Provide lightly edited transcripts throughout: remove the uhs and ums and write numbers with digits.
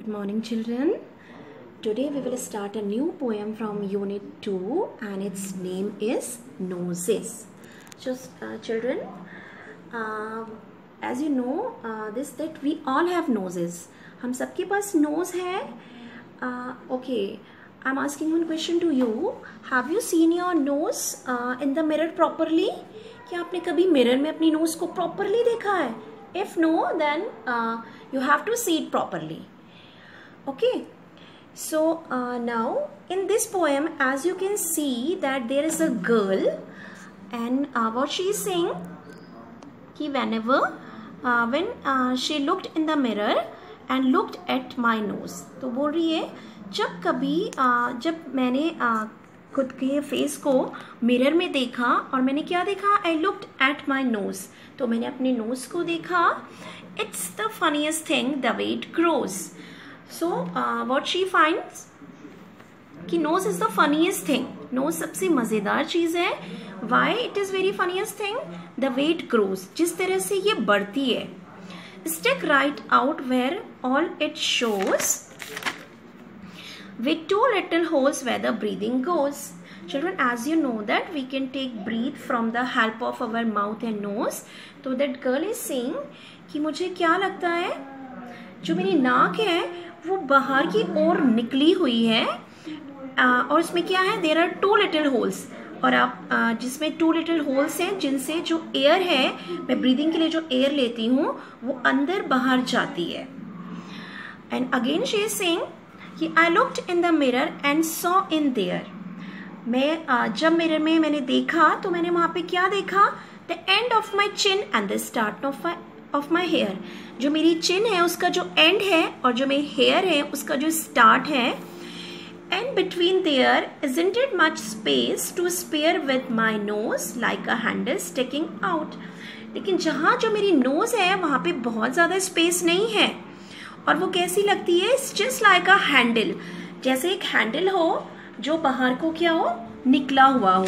Good morning, children. Today we will start a new poem from Unit 2 and its name is Noses. So, children, as you know, that we all have noses. हम सबके पास nose है. Okay, I'm asking one question to you. Have you seen your nose in the mirror properly? क्या आपने कभी mirror में अपनी nose को properly देखा है? If no, then you have to see it properly. Okay, so now in this poem, as you can see that there is a girl and what she is saying कि when she looked in the mirror and looked at my nose, तो बोल रही है जब मैंने खुद के face को मिरर में देखा और मैंने क्या देखा, I looked at my nose, तो मैंने अपने नोज को देखा. It's the funniest thing the way it grows. So what she finds कि nose is the funniest thing. Nose सबसे मज़ेदार चीज़ है. Why it is very funniest thing? The way it grows. जिस तरह से ये बढ़ती है. Stick right out where all it shows, with two little holes where the breathing goes. Children, as you know that we can take breathe from the help of our mouth and nose. So that girl is saying कि मुझे क्या लगता है, जो मेरी नाक है वो बाहर की ओर निकली हुई है और उसमें क्या है, there are two little holes, और आप जिसमें टू लिटिल होल्स हैं जिनसे जो एयर है, मैं ब्रीदिंग के लिए जो एयर लेती हूँ वो अंदर बाहर जाती है. And again she is saying कि I looked in the mirror and saw in there. मैं जब मिरर में मैंने देखा तो मैंने वहाँ पे क्या देखा, the end of my chin and the start of my hair. जो मेरी चिन है उसका जो एंड है और जो मेरी हेयर है उसका जो स्टार्ट है. And between there isn't it much space to spare with my nose like a handle sticking out. लेकिन जहाँ जो मेरी नोज है वहाँ पे बहुत ज़्यादा स्पेस नहीं है और वो कैसी लगती है, जस्ट लाइक अ हैंडल, जैसे एक हैंडल हो जो बाहर को क्या हो, निकला हुआ हो.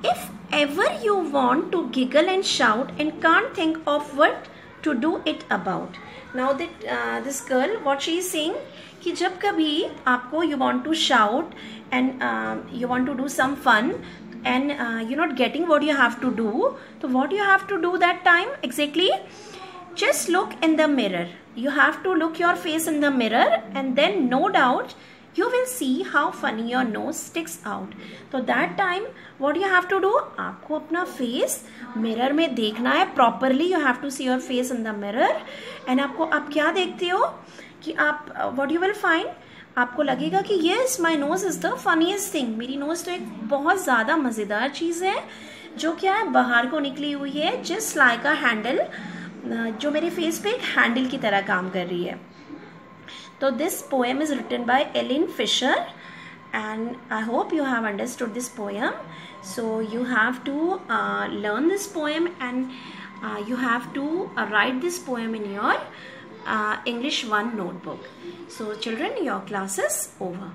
If ever you want to giggle and shout and can't think of what to do it about. Now that this girl, what she is saying कि जब कभी आपको you want to shout and you want to do some fun and you're not getting what you have to do, so what you have to do that time exactly, just look in the mirror. You have to look your face in the mirror and then no doubt you will see how funny your nose sticks out. So that time what you have to do, आपको अपना face mirror में देखना है properly. You have to see your face in the mirror and आपको आप क्या देखते हो कि आप what you will find, आपको लगेगा कि yes my nose is the funniest thing. मेरी nose तो एक बहुत ज़्यादा मज़ेदार चीज़ है जो क्या है, बाहर को निकली हुई है, just like a handle, जो मेरे face पे एक handle की तरह काम कर रही है. So this poem is written by Ellen Fisher and I hope you have understood this poem. So you have to learn this poem and you have to write this poem in your English 1 notebook. So children, your class is over.